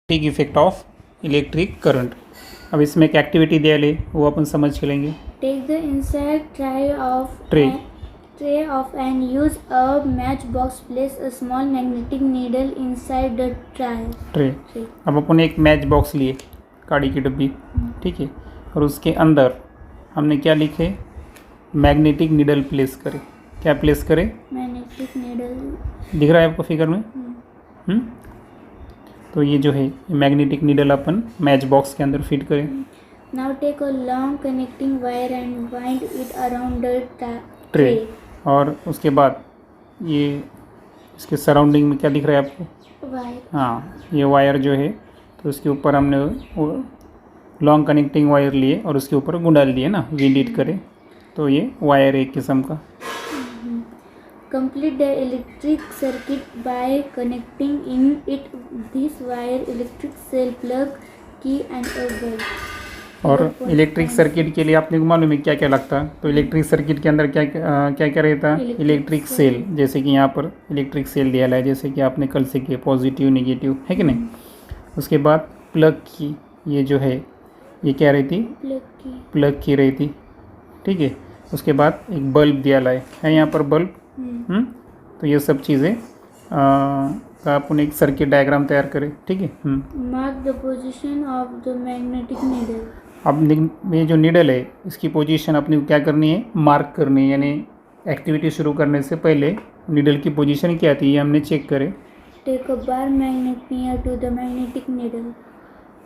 Magnetic effect of electric current. अब इसमें एक एक्टिविटी दिया ले वो अपन समझ के लेंगे। Take the inside Tray. tray of and use a matchbox. Place a small magnetic needle inside the tray. अब अपन एक मैच बॉक्स लिए, काड़ी की डब्बी, ठीक है, और उसके अंदर हमने क्या लिखे, मैग्नेटिक निडल प्लेस करें। क्या प्लेस करें? मैग्नेटिक निडल दिख रहा है आपको फिगर में? तो ये जो है मैग्नेटिक निडल अपन मैच बॉक्स के अंदर फिट करें। Now take a long connecting wire and wind it around the tray. और उसके बाद ये इसके सराउंडिंग में क्या दिख रहा है आपको? वायर। हाँ, ये वायर जो है तो उसके ऊपर हमने लॉन्ग कनेक्टिंग वायर लिए और उसके ऊपर गुंडाल दिए ना, विंड इट करे, तो ये वायर एक किस्म का। Complete the electric circuit by connecting in it this wire, electric cell, plug, key and a bulb. और इलेक्ट्रिक सर्किट के लिए आपने को मालूम है क्या क्या लगता है? तो इलेक्ट्रिक सर्किट के अंदर क्या क्या रहता है? Electric cell. जैसे कि यहाँ पर इलेक्ट्रिक सेल दिया है, जैसे कि आपने कल से किया, पॉजिटिव नेगेटिव, है कि नहीं। उसके बाद प्लग की, ये जो है ये क्या रहती? प्लग की रहती, ठीक है। उसके बाद एक बल्ब दिया है यहाँ पर बल्ब। तो ये सब चीज़ें का अपन एक सर्किट डायग्राम तैयार करें, ठीक है। Mark the position of the magnetic needle. अब ये जो नीडल है इसकी पोजीशन अपनी क्या करनी है? मार्क करनी है, यानी एक्टिविटी शुरू करने से पहले नीडल की पोजीशन क्या थी ये हमने चेक करें। Take a bar magnet near to the magnetic needle.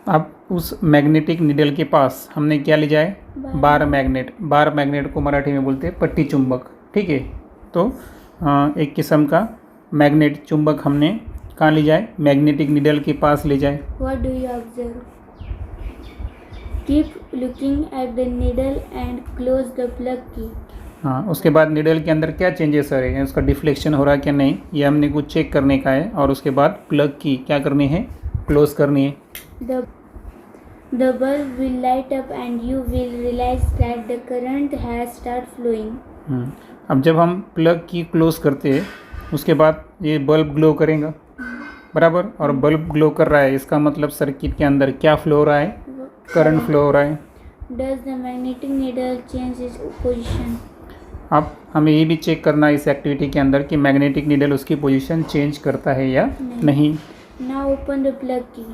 अब उस मैग्नेटिक नीडल के पास हमने क्या ले जाए? Bar magnet. बार मैग्नेट को मराठी में बोलते हैं पट्टी चुंबक, ठीक है। तो एक किस्म का मैग्नेट चुंबक हमने कहाँ ले जाए? मैग्नेटिक नीडल के पास ले जाए। What do you observe? Keep looking at the needle and close the plug key. हाँ, उसके बाद नीडल के अंदर क्या चेंजेस आ रहे हैं, उसका डिफ्लेक्शन हो रहा है क्या नहीं, ये हमने कुछ चेक करने का है। और उसके बाद प्लग की क्या करनी है? क्लोज करनी है। The bulb will light up and you will realize that the current has started flowing. अब जब हम प्लग की क्लोज करते हैं उसके बाद ये बल्ब ग्लो करेगा, बराबर। और बल्ब ग्लो कर रहा है, इसका मतलब सर्किट के अंदर क्या फ्लो हो रहा है? करंट फ्लो हो रहा है। Does the magnetic needle change its position? अब हमें ये भी चेक करना है इस एक्टिविटी के अंदर कि मैग्नेटिक नीडल उसकी पोजीशन चेंज करता है या नहीं। Now open the plug key.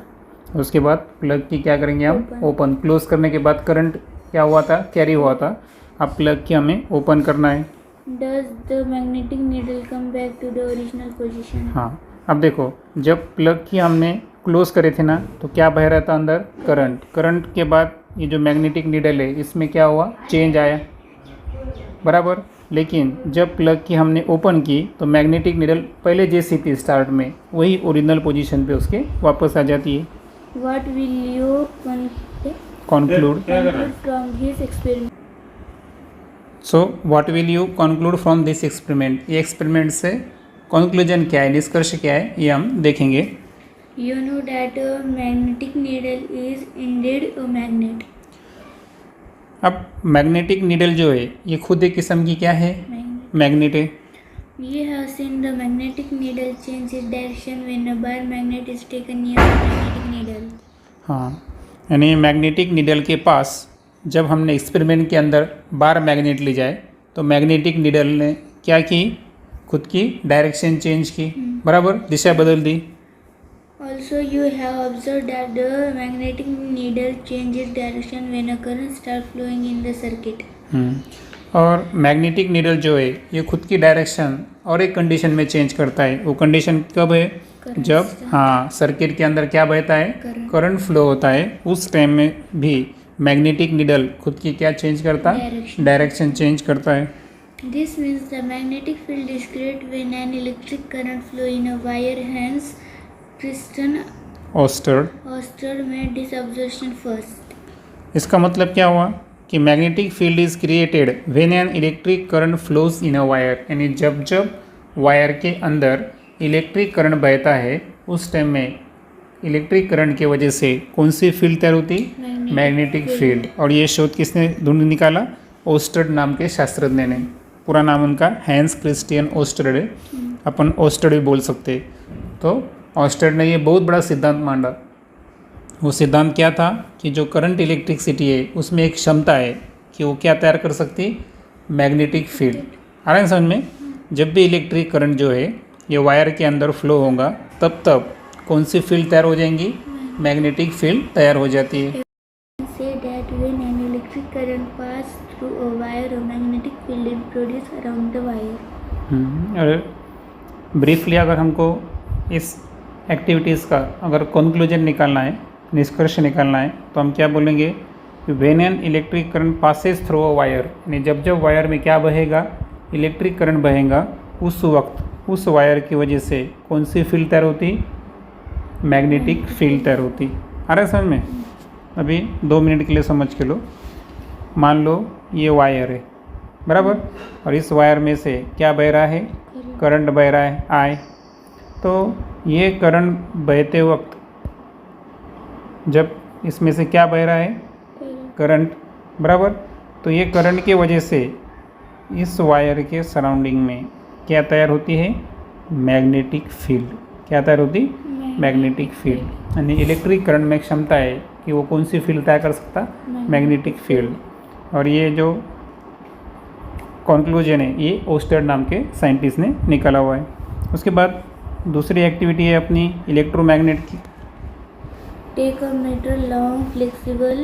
उसके बाद प्लग की क्या करेंगे हम? ओपन। क्लोज करने के बाद करंट क्या हुआ था? कैरी हुआ था। अब प्लग की हमें ओपन करना है। Does the magnetic needle come back to the original position? हाँ, अब देखो जब प्लग की हमने क्लोज करे थे ना तो क्या बह रहा था अंदर? करंट। करंट के बाद ये जो मैग्नेटिक नीडल है इसमें क्या हुआ? चेंज आया, बराबर। लेकिन जब प्लग की हमने ओपन की तो मैग्नेटिक नीडल पहले जैसी थी स्टार्ट में, वही ओरिजिनल पोजीशन पे उसके वापस आ जाती है। What will you conclude from this experiment? So what will you conclude from this experiment? ये एक्सपेरिमेंट से कंक्लूजन क्या है, निष्कर्ष क्या है, ये हम देखेंगे। You know that a magnetic needle is indeed a magnet. अब मैग्नेटिक नीडल जो है ये खुद एक किस्म की क्या है? मैग्नेट है। We have seen the magnetic needle change its direction when a bar magnet is taken near the magnetic needle. हाँ, यानी मैग्नेटिक नीडल के पास जब हमने एक्सपेरिमेंट के अंदर बार मैग्नेट ले जाए तो मैग्नेटिक नीडल ने क्या की? खुद की डायरेक्शन चेंज की, बराबर, दिशा बदल दी। Also you have observed that the magnetic needle changes direction when a current starts flowing in the circuit. और मैग्नेटिक नीडल जो है ये खुद की डायरेक्शन और एक कंडीशन में चेंज करता है। वो कंडीशन कब है? जब सर्किट के अंदर क्या बहता है? करंट फ्लो होता है। उस टाइम में भी मैग्नेटिक नीडल खुद की क्या चेंज करता है? डायरेक्शन चेंज करता है। This means the magnetic field is created when an electric current flow in a wire. Hence, Christian Oersted made this observation first. इसका मतलब क्या हुआ कि magnetic field is created when an electric current flows in a wire, यानी जब जब wire के अंदर इलेक्ट्रिक करंट बहता है उस टाइम में इलेक्ट्रिक करंट की वजह से कौन सी फील्ड तैयार होती? Magnetic field. और ये शोध किसने ढूंढ निकाला? ओस्टेड नाम के शास्त्रज्ञ ने। पूरा नाम उनका हैंस क्रिस्टियन ओस्टेड है, अपन ओस्टेड भी बोल सकते। तो ओस्टेड ने ये बहुत बड़ा सिद्धांत मांडा वो सिद्धांत क्या था कि जो करंट इलेक्ट्रिसिटी है उसमें एक क्षमता है कि वो क्या तैयार कर सकती है, मैग्नेटिक फील्ड। आ रहा है समझ में? जब भी इलेक्ट्रिक करंट जो है ये वायर के अंदर फ्लो होगा तब कौन सी फील्ड तैयार हो जाएंगी, मैग्नेटिक फील्ड तैयार हो जाती है। Say that when an electric current passes through a wire, a magnetic field is produced around the wire. और ब्रीफली अगर हमको इस एक्टिविटीज़ का अगर कंक्लूजन निकालना है, निष्कर्ष निकालना है, तो हम क्या बोलेंगे, when an electric current passes through a wire, यानी जब जब वायर में क्या बहेगा, इलेक्ट्रिक करंट बहेगा, उस वक्त उस वायर की वजह से कौन सी फील्ड तैयार होती, मैग्नेटिक फील्ड तैयार होती। आ रहा है समझ में? अभी 2 मिनट के लिए समझ के लो। मान लो ये वायर है, बराबर, और इस वायर में से क्या बह रहा है, करंट बह रहा है आई। तो ये करंट बहते वक्त जब इसमें से क्या बह रहा है, करंट, बराबर, तो ये करंट की वजह से इस वायर के सराउंडिंग में क्या तैयार होती है, मैग्नेटिक फील्ड। क्या तैयार होती, मैग्नेटिक फील्ड। यानी इलेक्ट्रिक करंट में क्षमता है कि वो कौन सी फील्ड तैयार कर सकता, मैग्नेटिक फील्ड। और ये जो कंक्लूजन है ये ओस्टर्ड नाम के साइंटिस्ट ने निकाला हुआ है। उसके बाद दूसरी एक्टिविटी है अपनी इलेक्ट्रोमैग्नेट की। Take a meter long flexible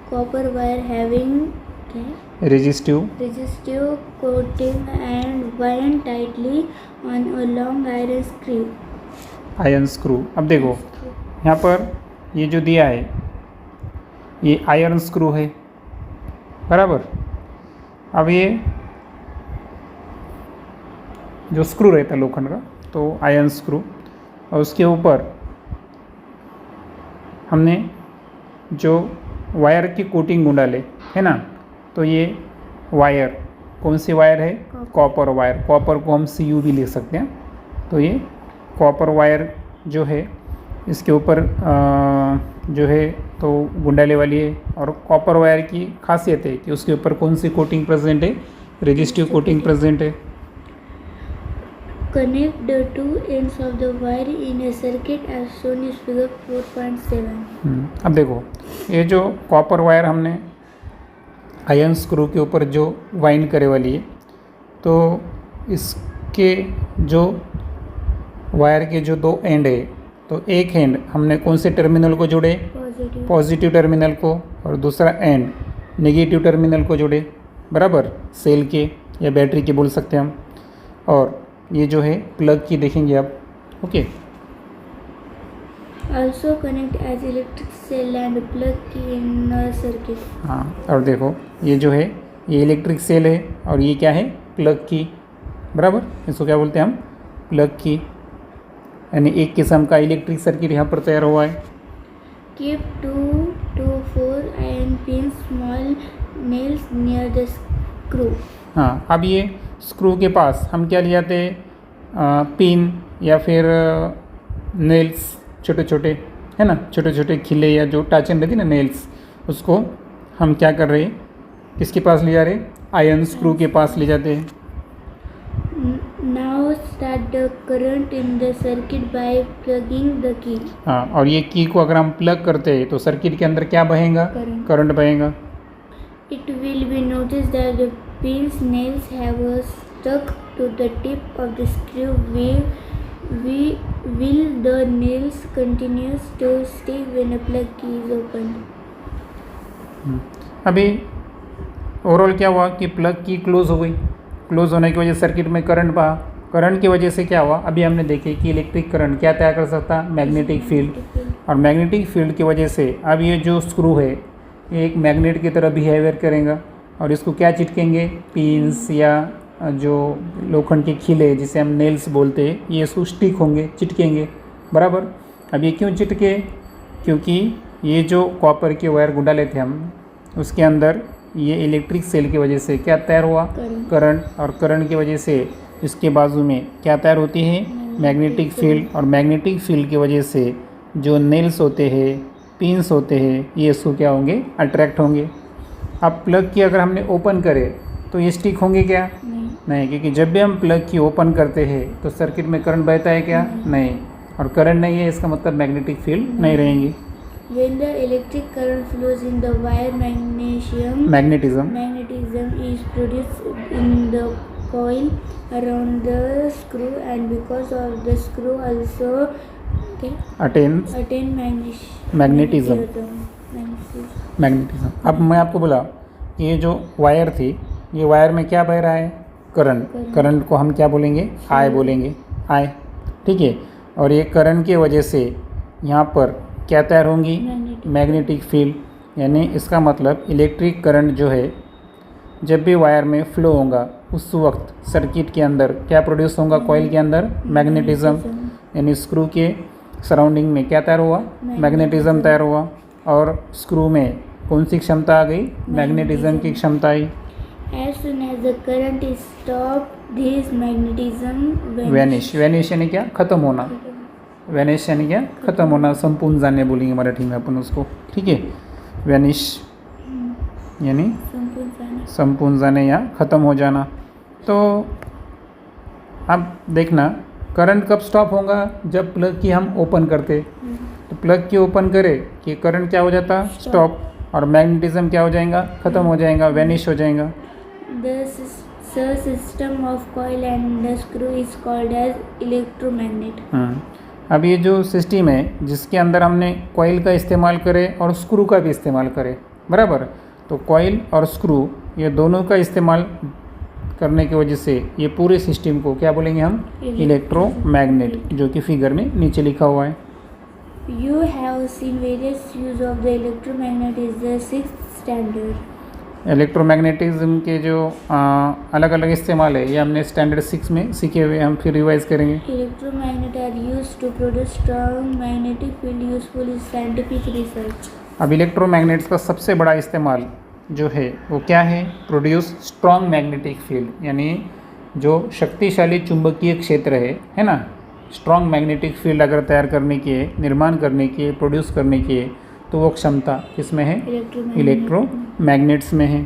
copper wire having resistive coating and wind tightly on a long iron screw. Iron screw. अब देखो यहाँ पर ये जो दिया है ये आयरन स्क्रू है, बराबर। अब ये जो स्क्रू रहता है लोखंड का, तो आयरन स्क्रू, और उसके ऊपर हमने जो वायर की कोटिंग डाले है ना, तो ये वायर कौन सी वायर है, कॉपर वायर। कॉपर को हम CU भी ले सकते हैं। तो ये कॉपर वायर जो है इसके ऊपर जो है तो गुंडाले वाली है। और कॉपर वायर की खासियत है कि उसके ऊपर कौन सी कोटिंग प्रेजेंट है, रेजिस्टिव कोटिंग प्रेजेंट है। Connect the two ends of the wire in a circuit as shown in figure 4.7. अब देखो ये जो कॉपर वायर हमने आयरन स्क्रू के ऊपर जो वाइंड करे वाली है, तो इसके जो वायर के जो 2 एंड है, तो एक एंड हमने कौन से टर्मिनल को जोड़े, पॉजिटिव टर्मिनल को, और दूसरा एंड नेगेटिव टर्मिनल को जोड़े, बराबर, सेल के या बैटरी के बोल सकते हैं हम। और ये जो है प्लग की देखेंगे आप, okay. Also connect as electric cell and plug key in a circuit. हाँ, और देखो ये जो है ये इलेक्ट्रिक सेल है और ये क्या है, प्लग की, बराबर। इसको क्या बोलते हैं हम, प्लग की। यानी एक किस्म का इलेक्ट्रिक सर्किट यहाँ पर तैयार हुआ है। Keep 2 to 4 iron pins, small nails near the screw. हाँ, अब ये स्क्रू के पास हम क्या ले जाते हैं, पिन या फिर नेल्स, छोटे छोटे, है ना, छोटे छोटे खिले या जो टाचन रहती ना नेल्स, उसको हम क्या कर रहे हैं, किसके पास ले जा रहे हैं, आयरन स्क्रू के पास ले जाते हैं। Now start the current in the circuit by plugging the key. हाँ, और ये की को अगर हम प्लग करते हैं तो सर्किट के अंदर क्या बहेगा, करंट बहेगा। It will be noticed that the pin's nails have stuck to the tip of the screw. Will the nails continue to stay when a plug key is opened? अभी overall क्या हुआ कि plug की close हो गई। Close होने की वजह से सर्किट में करंट बहा। करंट की वजह से क्या हुआ, अभी हमने देखे कि इलेक्ट्रिक करंट क्या तैयार कर सकता, मैग्नेटिक फील्ड। और मैग्नेटिक फील्ड की वजह से अब ये जो स्क्रू है ये एक मैग्नेट की तरह बिहेवियर करेगा और इसको क्या चिटकेंगे, पिंस या जो लोखंड के खिले जिसे हम नेल्स बोलते हैं, ये इसको स्टिक होंगे, चिटकेंगे, बराबर। अब ये क्यों चिटके, क्योंकि ये जो कॉपर के वायर गुंडा लेते हम उसके अंदर ये इलेक्ट्रिक सेल की वजह से क्या तैयार हुआ, करंट। और करंट की वजह से इसके बाजू में क्या तैयार होती है, मैग्नेटिक फील्ड। और मैग्नेटिक फील्ड की वजह से जो नेल्स होते हैं, पिंस होते हैं, ये इसको क्या होंगे, अट्रैक्ट होंगे। अब प्लग की अगर हमने ओपन करे तो ये स्टिक होंगे क्या, नहीं, क्योंकि जब भी हम प्लग की ओपन करते हैं तो सर्किट में करंट बहता है क्या, नहीं। और करंट नहीं है इसका मतलब मैग्नेटिक फील्ड नहीं रहेंगी। When the electric current flows in the wire, magnetism magnetism is produced in the coil around the screw, and because of the screw also attains attain magnetism. अब मैं आपको बोला कि ये जो वायर थी, ये वायर में क्या बह रहा है? करंट को हम क्या बोलेंगे? आई बोलेंगे, आई, ठीक है। और ये करंट की वजह से यहाँ पर क्या तैयार होंगी? Magnetic field. यानी इसका मतलब इलेक्ट्रिक करंट जो है जब भी वायर में फ्लो होगा उस वक्त सर्किट के अंदर क्या प्रोड्यूस होगा? कॉइल के अंदर मैग्नेटिज्म, यानी स्क्रू के सराउंडिंग में क्या तैयार हुआ? मैग्नेटिज्म तैयार हुआ। और स्क्रू में कौन सी क्षमता आ गई? मैग्नेटिज्म की क्षमता आई। As soon as the current is stopped, this magnetism vanish यानी क्या? खत्म होना। वैनिश यानी क्या? खत्म होना, संपूर्ण जाने बोलेंगे मराठी में अपन उसको, ठीक है। वैनिश यानी संपूर्ण जाने या ख़त्म हो जाना। तो अब देखना करंट कब स्टॉप होगा? जब प्लग की हम ओपन करते, तो प्लग की ओपन करे कि करंट क्या हो जाता? स्टॉप। और मैग्नेटिज्म क्या हो जाएगा? ख़त्म हो जाएगा, वैनिश हो जाएगा। The system of coil and the screw is called as electromagnet. अब ये जो सिस्टम है जिसके अंदर हमने कॉइल का इस्तेमाल करे और स्क्रू का भी इस्तेमाल करे, बराबर, तो कॉइल और स्क्रू ये दोनों का इस्तेमाल करने की वजह से ये पूरे सिस्टम को क्या बोलेंगे हम? इलेक्ट्रोमैग्नेट, जो कि फिगर में नीचे लिखा हुआ है। You have seen various use of the electromagnet is the 6th standard. Electromagnetism के जो अलग अलग इस्तेमाल है ये हमने स्टैंडर्ड 6 में सीखे हुए, हम फिर रिवाइज करेंगे। Electromagnet are used to produce strong magnetic field useful in scientific research. अब इलेक्ट्रोमैग्नेट्स का सबसे बड़ा इस्तेमाल जो है वो क्या है? प्रोड्यूस स्ट्रॉन्ग मैग्नेटिक फील्ड, यानी जो शक्तिशाली चुंबकीय क्षेत्र है ना, स्ट्रॉन्ग मैग्नेटिक फील्ड अगर तैयार करने की है, निर्माण करने की है, प्रोड्यूस करने की है, तो वो क्षमता किसमें है? इलेक्ट्रोमैग्नेट्स में है।